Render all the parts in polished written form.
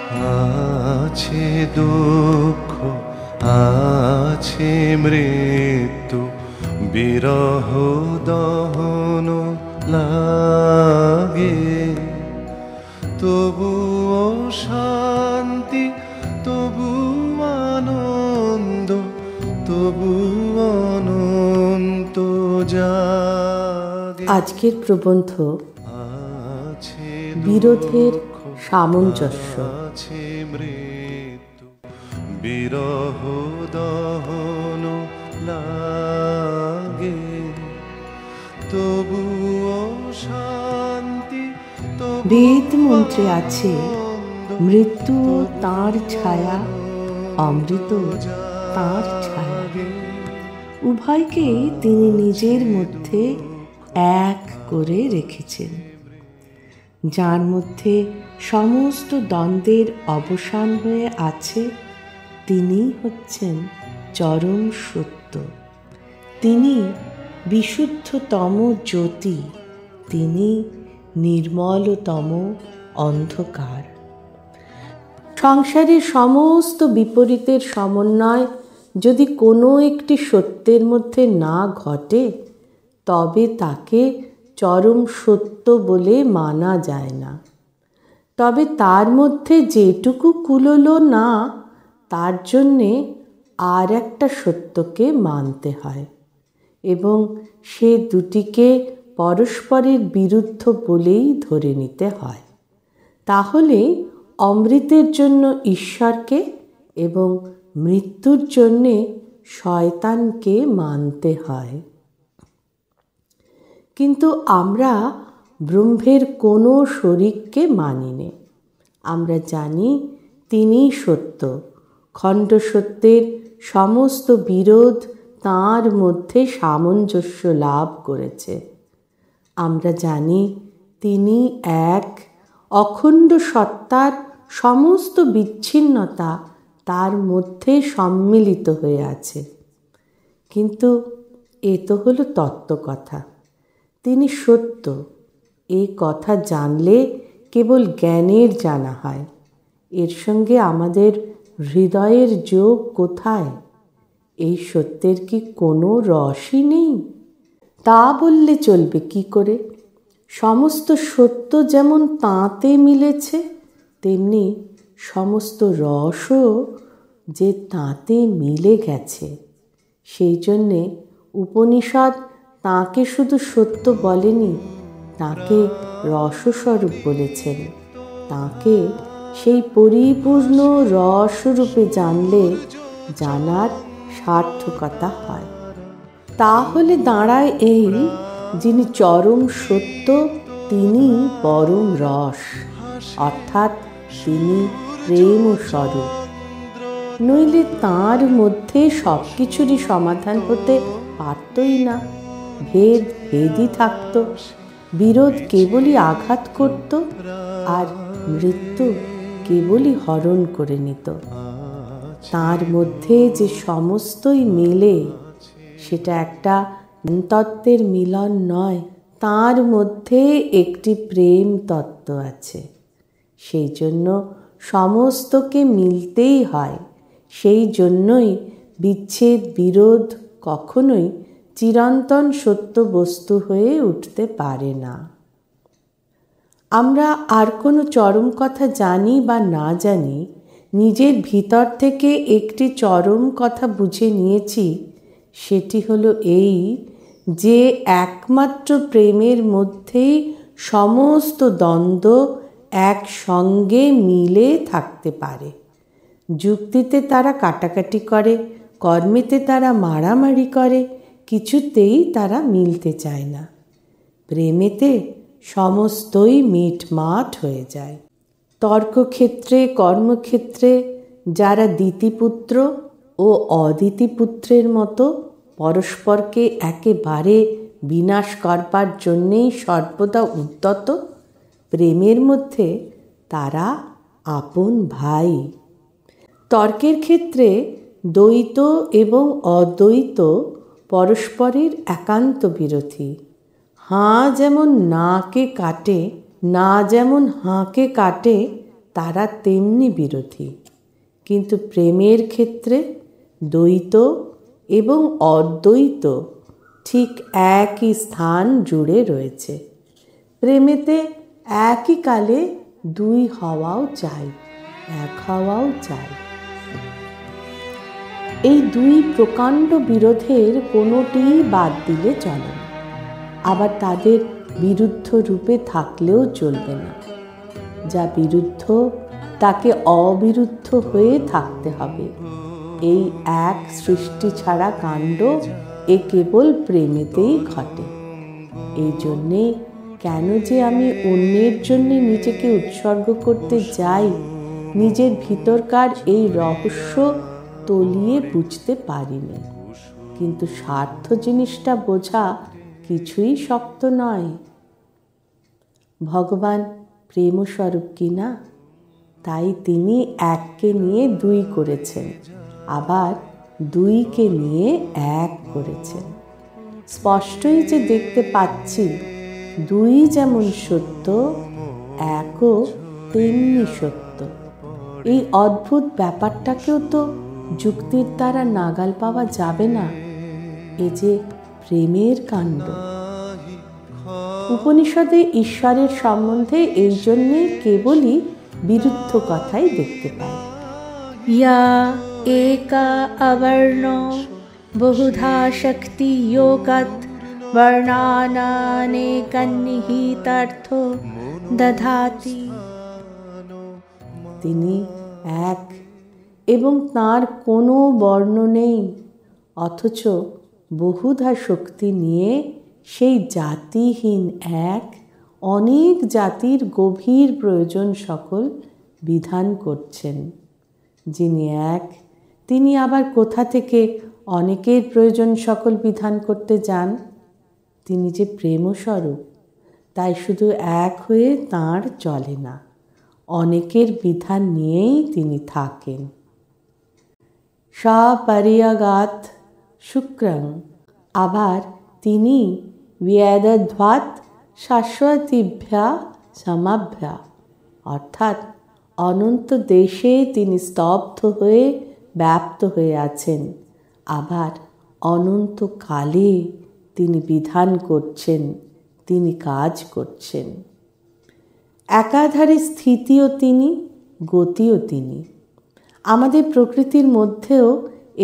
আছে দুঃখ, আছে মৃত্যু, বিরহ দহন লাগে, তবুও শান্তি, তবু আনন্দ, তবু অনন্ত জাগে। আজকের প্রবন্ধ বিরোধের সামঞ্জস্য। আছে মৃত্যু, বিরহ দহন লাগে, তবুও শান্তি। বেদ মন্ত্রে আছে মৃত্যু তাঁর ছায়া, অমৃত তাঁর ছায়া। উভয়কেই তিনি নিজের মধ্যে এক করে রেখেছেন। যার মধ্যে সমস্ত দ্বন্দ্বের অবসান হয়ে আছে, তিনি হচ্ছেন চরম সত্য। তিনি বিশুদ্ধতম জ্যোতি, তিনি নির্মলতম অন্ধকার। সংসারের সমস্ত বিপরীতের সমন্বয় যদি কোনো একটি সত্যের মধ্যে না ঘটে, তবে তাকে চরম সত্য বলে মানা যায় না। তবে তার মধ্যে যেটুকু কুলোলো না, তার জন্যে আর একটা সত্যকে মানতে হয় এবং সে দুটিকে পরস্পরের বিরুদ্ধ বলেই ধরে নিতে হয়। তাহলে অমৃতের জন্য ঈশ্বরকে এবং মৃত্যুর জন্যে শয়তানকে মানতে হয়। কিন্তু আমরা ব্রহ্মের কোনো শরীরকে মানি নে। আমরা জানি তিনিই সত্য। খণ্ড সত্যের সমস্ত বিরোধ তাঁর মধ্যে সামঞ্জস্য লাভ করেছে। আমরা জানি তিনি এক, অখণ্ড সত্তার সমস্ত বিচ্ছিন্নতা তার মধ্যে সম্মিলিত হয়ে আছে। কিন্তু এ তো হলো তত্ত্বকথা। তিনি সত্য, এই কথা জানলে কেবল জ্ঞানের জানা হয়। এর সঙ্গে আমাদের হৃদয়ের যোগ কোথায়? এই সত্যের কি কোনো রসই নেই? তা বললে চলবে কি করে? সমস্ত সত্য যেমন তাঁতে মিলেছে, তেমনি সমস্ত রসও যে তাঁতে মিলে গেছে। সেই জন্যে উপনিষদ তাঁকে শুধু সত্য বলেনি, তাঁকে রসস্বরূপ বলেছেন। তাঁকে সেই পরিপূর্ণ রসরূপে জানলে জানার সার্থকতা হয়। তাহলে দাঁড়ায় এই, যিনি চরম সত্য তিনি পরম রস, অর্থাৎ তিনি প্রেম স্বরূপ। নইলে তাঁর মধ্যে সব কিছুরই সমাধান হতে পারতই না। ভেদ ভেদই থাকত, বিরোধ কেবলই আঘাত করত, আর মৃত্যু কেবলই হরণ করে নিত। তাঁর মধ্যে যে সমস্তই মেলে, সেটা একটা তত্ত্বের মিলন নয়, তাঁর মধ্যে একটি প্রেম তত্ত্ব আছে। সেই জন্য সমস্তকে মিলতেই হয়। সেই জন্যই বিচ্ছেদ বিরোধ কখনোই চিরন্তন সত্য বস্তু হয়ে উঠতে পারে না। আমরা আর কোনো চরম কথা জানি বা না জানি, নিজের ভিতর থেকে একটি চরম কথা বুঝে নিয়েছি। সেটি হলো এই যে একমাত্র প্রেমের মধ্যেই সমস্ত দ্বন্দ্ব একসঙ্গে মিলে থাকতে পারে। যুক্তিতে তারা কাটাকাটি করে, কর্মেতে তারা মারামারি করে, কিছুতেই তারা মিলতে চায় না। প্রেমেতে সমস্তই মিটমাট হয়ে যায়। তর্কক্ষেত্রে, কর্মক্ষেত্রে যারা দিতিপুত্র ও অদিতিপুত্রের মতো পরস্পরকে একেবারে বিনাশ করবার জন্যেই সর্বদা উদ্যত, প্রেমের মধ্যে তারা আপন ভাই। তর্কের ক্ষেত্রে দ্বৈত এবং অদ্বৈত পরস্পরের একান্ত বিরোধী। হাঁ যেমন নাকে কাটে, না যেমন হাঁকে কাটে, তারা তেমনি বিরোধী। কিন্তু প্রেমের ক্ষেত্রে দ্বৈত এবং অদ্বৈত ঠিক একই স্থান জুড়ে রয়েছে। প্রেমেতে একই কালে দুই হওয়াও চাই, এক হওয়াও চাই। এই দুই প্রকাণ্ড বিরোধের কোনোটিই বাদ দিলে চলে না, আবার তাদের বিরুদ্ধ রূপে থাকলেও চলবে না। যা বিরুদ্ধ তাকে অবিরুদ্ধ হয়ে থাকতে হবে। এই এক সৃষ্টি ছাড়া কাণ্ড এ কেবল প্রেমেতেই ঘটে। এই জন্যে কেন যে আমি অন্যের জন্যে নিজেকে উৎসর্গ করতে যাই, নিজের ভিতরকার এই রহস্য তলিয়ে বুঝতে পারিনি। কিন্তু স্বার্থ জিনিসটা বোঝা কিছুই শক্ত নয়। ভগবান প্রেমস্বরূপ কিনা, তাই তিনি এককে নিয়ে দুই করেছেন, আবার দুইকে নিয়ে এক করেছেন। স্পষ্টই যে দেখতে পাচ্ছি, দুই যেমন সত্য, একও তেমনি সত্য। এই অদ্ভুত ব্যাপারটাকেও তো যুক্তির দ্বারা নাগাল পাওয়া যাবে না। এ যে প্রেমের কাণ্ড। উপনিষদে ঈশ্বরের সম্বন্ধে এই জন্যে কেবলই বিরুদ্ধ কথাই দেখতে পাই। ইয়া একা অবর্ণ বহুধা শক্তি যোগাৎ বর্ণানানেকন্নিহিতার্থ দধাতি। তিনি এক এবং তাঁর কোনো বর্ণ নেই, অথচ বহুধা শক্তি নিয়ে সেই জাতিহীন এক অনেক জাতির গভীর প্রয়োজন সকল বিধান করছেন। যিনি এক, তিনি আবার কোথা থেকে অনেকের প্রয়োজন সকল বিধান করতে যান? তিনি যে প্রেমস্বরূপ, তাই শুধু এক হয়ে তাঁর চলে না, অনেকের বিধান নিয়েই তিনি থাকেন। সপরিয়াগাত শুক্রং, আবার তিনি বেদধ্বাৎ শাশ্বতীভ্যা সমাভ্যা, অর্থাৎ অনন্ত দেশে তিনি স্তব্ধ হয়ে ব্যাপ্ত হয়ে আছেন, আবার অনন্ত কালে তিনি বিধান করছেন, তিনি কাজ করছেন। একাধারে স্থিতিও তিনি, গতিও তিনি। আমাদের প্রকৃতির মধ্যেও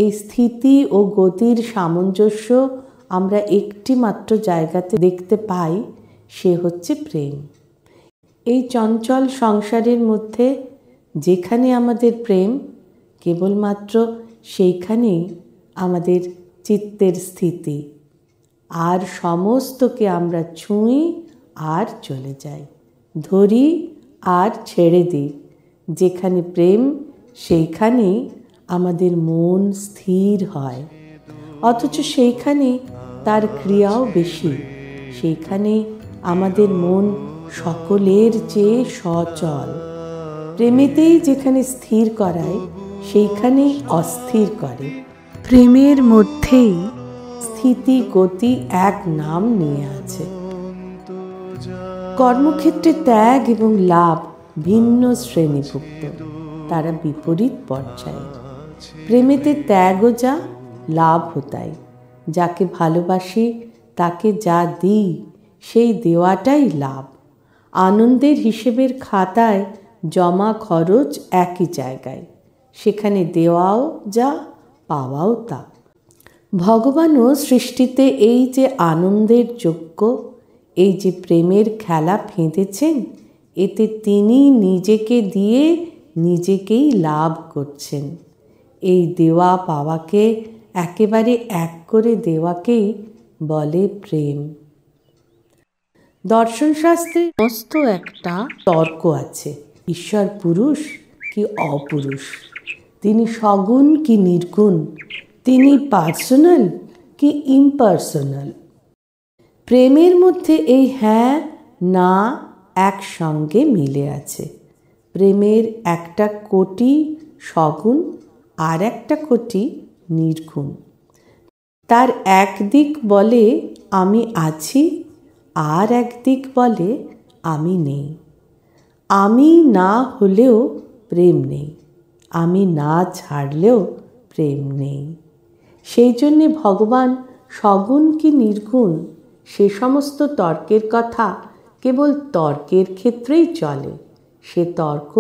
এই স্থিতি ও গতির সামঞ্জস্য আমরা একটি মাত্র জায়গাতে দেখতে পাই, সে হচ্ছে প্রেম। এই চঞ্চল সংসারের মধ্যে যেখানে আমাদের প্রেম, কেবলমাত্র সেইখানেই আমাদের চিত্তের স্থিতি। আর সমস্তকে আমরা ছুঁই আর চলে যাই, ধরি আর ছেড়ে দিই। যেখানে প্রেম, সেইখানেই আমাদের মন স্থির হয়, অথচ সেইখানে তার ক্রিয়াও বেশি। সেইখানে আমাদের মন সকলের চেয়ে সচল। প্রেমেতেই যেখানে স্থির করায়, সেইখানেই অস্থির করে। প্রেমের মধ্যেই স্থিতি গতি এক নাম নিয়ে আছে। কর্মক্ষেত্রে ত্যাগ এবং লাভ ভিন্ন শ্রেণীভুক্ত, তারা বিপরীত পর্যায়ে। প্রেমেতে ত্যাগও যা, লাভও তাই। যাকে ভালোবাসি তাকে যা দিই, সেই দেওয়াটাই লাভ। আনন্দের হিসেবের খাতায় জমা খরচ একই জায়গায়, সেখানে দেওয়াও যা, পাওয়াও তা। ভগবানও সৃষ্টিতে এই যে আনন্দের যোগ্য, এই যে প্রেমের খেলা ফেঁদেছেন, এতে তিনি নিজেকে দিয়ে নিজেকেই লাভ করছেন। এই দেওয়া পাওয়াকে একেবারে এক করে দেওয়াকেই বলে প্রেম। দর্শনশাস্ত্রে মস্ত একটা তর্ক আছে, ঈশ্বর পুরুষ কি অপুরুষ, তিনি সগুণ কি নির্গুণ, তিনি পার্সোনাল কি ইমপার্সোনাল। প্রেমের মধ্যে এই হ্যাঁ না একসঙ্গে মিলে আছে। প্রেমের একটা কোটি সগুণ, আর একটা কোটি নির্গুণ। তার একদিক বলে আমি আছি, আর একদিক বলে আমি নেই। আমি না হলেও প্রেম নেই, আমি না ছাড়লেও প্রেম নেই। সেই জন্যে ভগবান সগুণ কি নির্গুণ সে সমস্ত তর্কের কথা কেবল তর্কের ক্ষেত্রেই চলে। সে তর্ক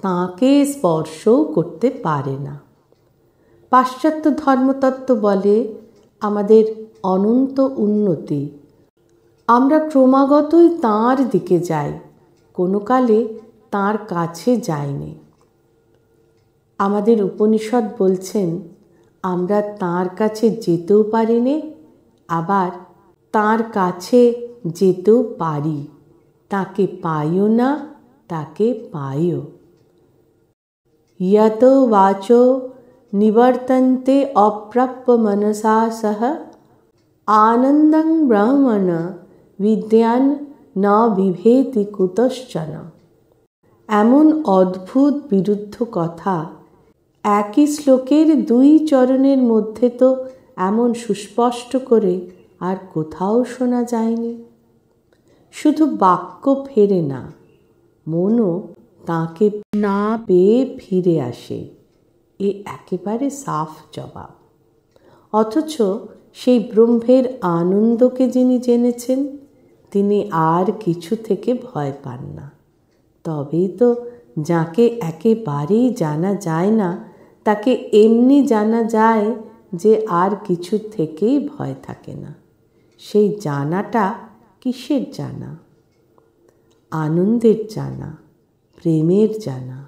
তাঁকে স্পর্শও করতে পারে না। পাশ্চাত্য ধর্মতত্ত্ব বলে আমাদের অনন্ত উন্নতি, আমরা ক্রমাগতই তাঁর দিকে যাই, কোনো কালে তাঁর কাছে যাইনি। আমাদের উপনিষদ বলছেন আমরা তাঁর কাছে যেতেও পারিনি, আবার তাঁর কাছে যেতেও পারি, তাকে পাইও না, তাকে পাইও। यतो वाचो निवर्तन्ते अप्राप्य मनसा सह आनन्दं ब्रह्मण विद्यान् न बिभेति कुतश्चन। এমন অদ্ভুত বিরুদ্ধ কথা একই শ্লোকের দুই চরণের মধ্যে তো এমন সুস্পষ্ট করে আর কোথাও শোনা যায়নি। শুধু বাক্য ফেরে না, মনও তাঁকে না পেয়ে ফিরে আসে, এ একেবারে সাফ জবাব। অথচ সেই ব্রহ্মের আনন্দকে যিনি জেনেছেন তিনি আর কিছু থেকে ভয় পান না। তবেই তো যাকে একেবারেই জানা যায় না তাকে এমনি জানা যায় যে আর কিছু থেকেই ভয় থাকে না। সেই জানাটা কিসের জানা? আনন্দের জানা, প্রেমের জানা।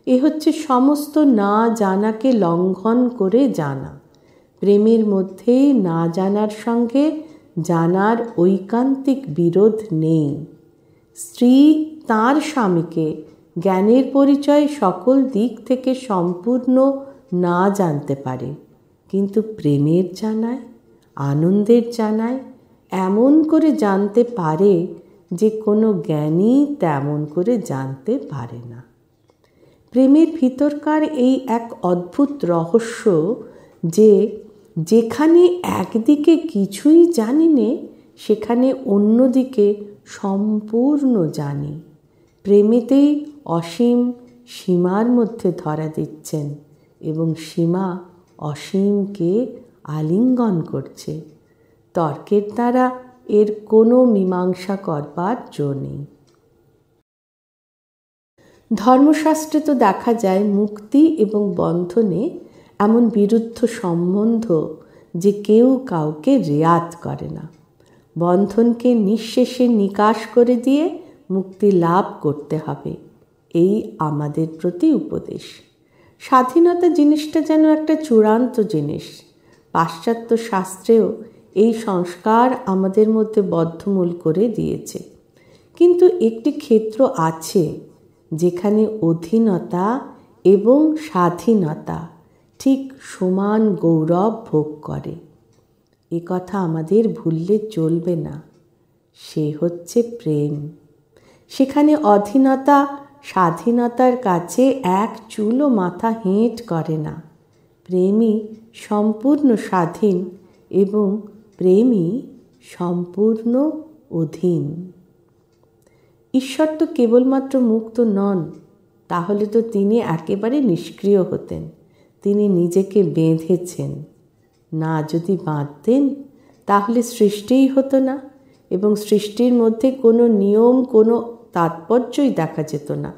এ হচ্ছে সমস্ত না জানাকে লঙ্ঘন করে জানা। প্রেমের মধ্যেই না জানার সঙ্গে জানার ঐকান্তিক বিরোধ নেই। স্ত্রী তাঁর স্বামীকে জ্ঞানের পরিচয় সকল দিক থেকে সম্পূর্ণ না জানতে পারে, কিন্তু প্রেমের জানায়, আনন্দের জানায় এমন করে জানতে পারে যে কোনো জ্ঞানী তেমন করে জানতে পারে না। প্রেমের ভিতরকার এই এক অদ্ভুত রহস্য যে যেখানে একদিকে কিছুই জানি নে সেখানে অন্যদিকে সম্পূর্ণ জানি। প্রেমেতেই অসীম সীমার মধ্যে ধরা দিচ্ছেন এবং সীমা অসীমকে আলিঙ্গন করছে। তর্কের দ্বারা এর কোনো মীমাংসা করবার জো নেই। ধর্মশাস্ত্রে তো দেখা যায় মুক্তি এবং বন্ধনে এমন বিরুদ্ধ সম্বন্ধ যে কেউ কাউকে রেয়াত করে না। বন্ধনকে নিঃশেষে নিকাশ করে দিয়ে মুক্তি লাভ করতে হবে, এই আমাদের প্রতি উপদেশ। স্বাধীনতা জিনিসটা যেন একটা চূড়ান্ত জিনিস। পাশ্চাত্য শাস্ত্রেও এই সংস্কার আমাদের মধ্যে বদ্ধমূল করে দিয়েছে। কিন্তু একটি ক্ষেত্র আছে যেখানে অধীনতা এবং স্বাধীনতা ঠিক সমান গৌরব ভোগ করে। এ কথা আমাদের ভুললে চলবে না। সে হচ্ছে প্রেম। সেখানে অধীনতা স্বাধীনতার কাছে এক চুলও মাথা হেঁট করে না। প্রেমই সম্পূর্ণ স্বাধীন এবং প্রেমই সম্পূর্ণ অধীন। ঈশ্বর তো কেবলমাত্র মুক্ত নন, তাহলে তো তিনি একেবারে নিষ্ক্রিয় হতেন। তিনি নিজেকে বেঁধেছেন। না যদি বাঁধতেন তাহলে সৃষ্টিই হতো না এবং সৃষ্টির মধ্যে কোনো নিয়ম, কোনো তাৎপর্যই দেখা যেত না।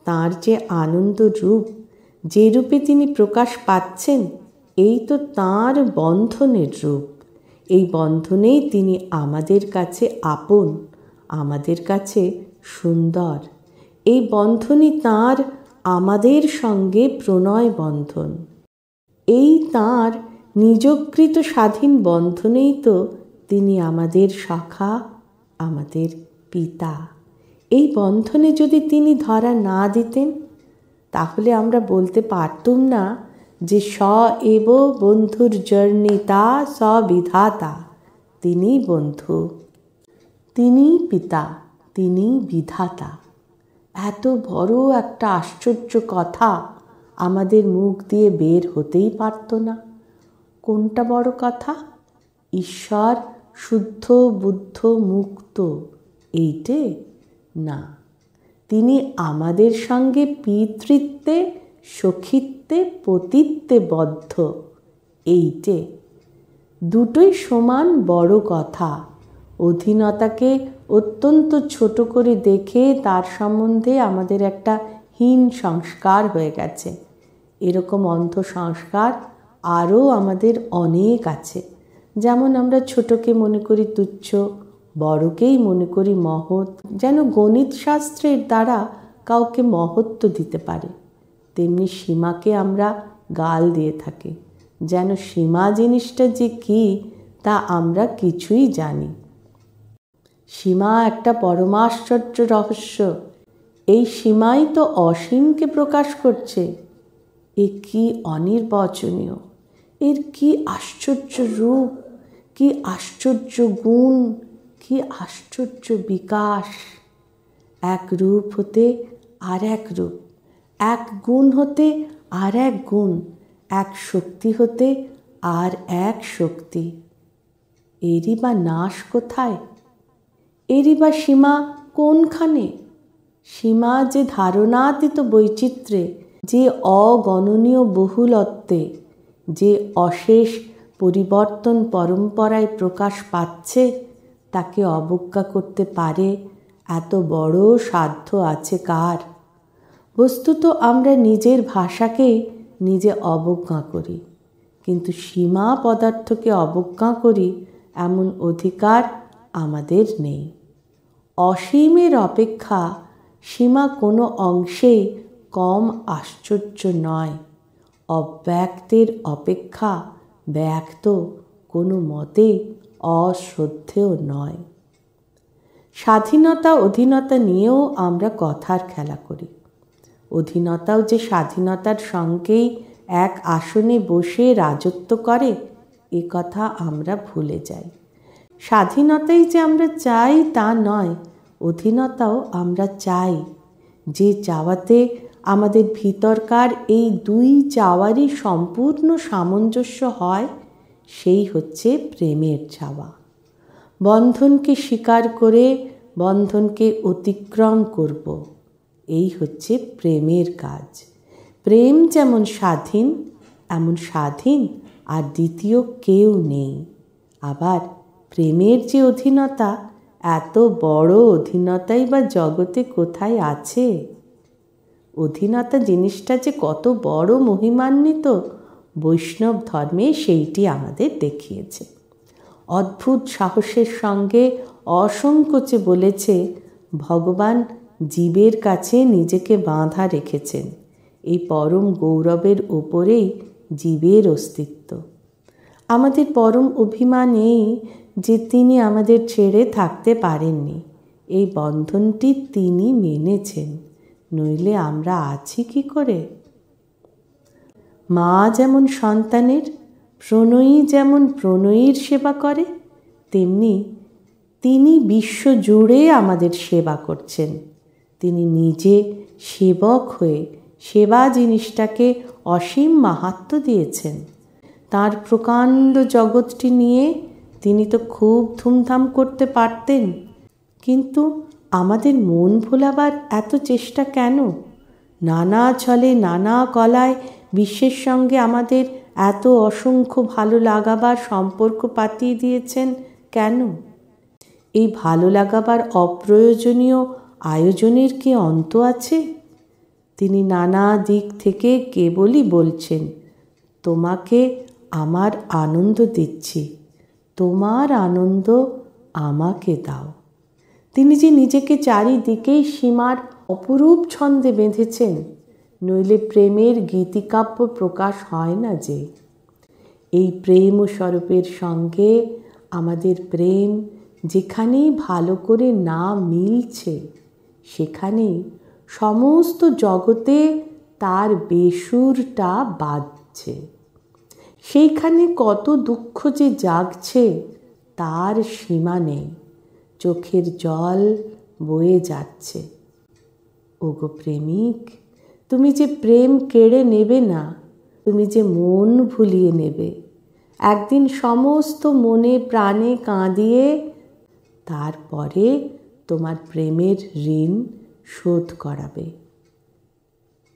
তাঁর যে আনন্দ রূপ, যে রূপে তিনি প্রকাশ পাচ্ছেন, এই তো তাঁর বন্ধনের রূপ। এই বন্ধনেই তিনি আমাদের কাছে আপন, আমাদের কাছে সুন্দর। এই বন্ধনই তাঁর আমাদের সঙ্গে প্রণয় বন্ধন। এই তাঁর নিজকৃত স্বাধীন বন্ধনেই তো তিনি আমাদের সখা, আমাদের পিতা। এই বন্ধনে যদি তিনি ধরা না দিতেন তাহলে আমরা বলতে পারতুম না যে স এব বন্ধুর জর্ণিতা স বিধাতা। তিনি বন্ধু, তিনি পিতা, তিনি বিধাতা। এত বড় একটা আশ্চর্য কথা আমাদের মুখ দিয়ে বের হতেই পারত না। কোনটা বড় কথা? ঈশ্বর শুদ্ধ, বুদ্ধ, মুক্ত, এইটে না। তিনি আমাদের সঙ্গে পিতৃত্বে, সখিত্বে, পতিত্বে বদ্ধ। এইটে দুটোই সমান বড় কথা। অধীনতাকে অত্যন্ত ছোট করে দেখে তার সম্বন্ধে আমাদের একটা হীন সংস্কার হয়ে গেছে। এরকম অন্ধ সংস্কার আরও আমাদের অনেক আছে। যেমন আমরা ছোটকে মনে করি তুচ্ছ, বড়কেই মনে করি মহৎ, যেন গণিত শাস্ত্রের দ্বারা কাউকে মহত্ব দিতে পারে। তেমনি সীমাকে আমরা গাল দিয়ে থাকি, যেন সীমা জিনিসটা যে কী তা আমরা কিছুই জানি। সীমা একটা পরমাশ্চর্য রহস্য। এই সীমাই তো অসীমকে প্রকাশ করছে। এ কি অনির্বচনীয়, এর কি আশ্চর্য রূপ, কি আশ্চর্য গুণ, কি আশ্চর্য বিকাশ। এক রূপ হতে আর এক রূপ, এক গুণ হতে আর এক গুণ, এক শক্তি হতে আর এক শক্তি। এরই বা নাশ কোথায়? এরই বা সীমা কোনখানে? সীমা যে ধারণাতীত বৈচিত্র্যে, যে অগণনীয় বহুলত্বে, যে অশেষ পরিবর্তন পরম্পরায় প্রকাশ পাচ্ছে, তাকে অবজ্ঞা করতে পারে এত বড় সাধ্য আছে কার? বস্তুত আমরা নিজের ভাষাকেই নিজে অবজ্ঞা করি, কিন্তু সীমা পদার্থকে অবজ্ঞা করি এমন অধিকার আমাদের নেই। অসীমের অপেক্ষা সীমা কোনো অংশেই কম আশ্চর্য নয়। অব্যক্তের অপেক্ষা ব্যক্ত কোনো মতেই অশ্রদ্ধেয় নয়। স্বাধীনতা অধীনতা নিয়েও আমরা কথার খেলা করি। অধীনতাও যে স্বাধীনতার সঙ্গেই এক আসনে বসে রাজত্ব করে, এ কথা আমরা ভুলে যাই। স্বাধীনতাই যে আমরা চাই তা নয়, অধীনতাও আমরা চাই। যে চাওয়াতে আমাদের ভিতরকার এই দুই চাওয়ারই সম্পূর্ণ সামঞ্জস্য হয়, সেই হচ্ছে প্রেমের চাওয়া। বন্ধনকে স্বীকার করে বন্ধনকে অতিক্রম করব, এই হচ্ছে প্রেমের কাজ। প্রেম যেমন স্বাধীন, এমন স্বাধীন আর দ্বিতীয় কেউ নেই। আবার প্রেমের যে অধীনতা, এত বড় অধীনতাই বা জগতে কোথায় আছে? অধীনতা জিনিসটা যে কত বড় মহিমান্বিত, বৈষ্ণব ধর্মে সেইটি আমাদের দেখিয়েছে। অদ্ভুত সাহসের সঙ্গে অসংকোচে বলেছে, ভগবান জীবের কাছে নিজেকে বাঁধা রেখেছেন। এই পরম গৌরবের ওপরেই জীবের অস্তিত্ব। আমাদের পরম অভিমান এই যে তিনি আমাদের ছেড়ে থাকতে পারেননি। এই বন্ধনটি তিনি মেনেছেন, নইলে আমরা আছি কি করে? মা যেমন সন্তানের, প্রণয়ী যেমন প্রণয়ীর সেবা করে, তেমনি তিনি বিশ্ব জুড়ে আমাদের সেবা করছেন। তিনি নিজে সেবক হয়ে সেবা জিনিসটাকে অসীম মাহাত্ম্য দিয়েছেন। তার প্রকাণ্ড জগৎটি নিয়ে তিনি তো খুব ধুমধাম করতে পারতেন, কিন্তু আমাদের মন ভোলাবার এত চেষ্টা কেন? নানা ছলে নানা কলায় বিশ্বের সঙ্গে আমাদের এত অসংখ্য ভালো লাগাবার সম্পর্ক পাতিয়ে দিয়েছেন কেন? এই ভালো লাগাবার অপ্রয়োজনীয় আয়োজনের কি অন্ত আছে? তিনি নানা দিক থেকে কেবলই বলছেন, তোমাকে আমার আনন্দ দিচ্ছি, তোমার আনন্দ আমাকে দাও। তিনি যে নিজেকে চারিদিকেই সীমার অপরূপ ছন্দে বেঁধেছেন, নইলে প্রেমের গীতিকাব্য প্রকাশ হয় না যে। এই প্রেম ও স্বরূপের সঙ্গে আমাদের প্রেম যেখানেই ভালো করে না মিলছে, সেখানেই সমস্ত জগতে তার বেসুরটা বাজছে। সেইখানে কত দুঃখ যে জাগছে তার সীমা নেই। চোখের জল বয়ে যাচ্ছে। ওগো প্রেমিক, তুমি যে প্রেম কেড়ে নেবে না, তুমি যে মন ভুলিয়ে নেবে। একদিন সমস্ত মনে প্রাণে কাঁদিয়ে তারপরে তোমার প্রেমের ঋণ শোধ করাবে।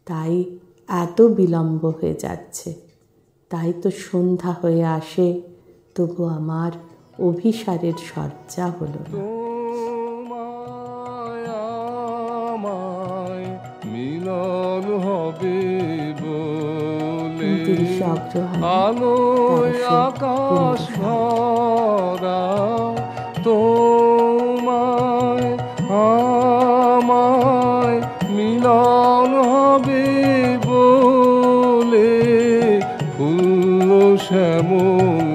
তাই এত বিলম্ব হয়ে যাচ্ছে, তাই তো সন্ধ্যা হয়ে আসে, তবু আমার অভিসারের সজ্জা হলো না। মিলন হবে বলে আলোয় আকাশ ভরা, তোমায় আমায় মিলন হবে বলে ফুল শ্যামল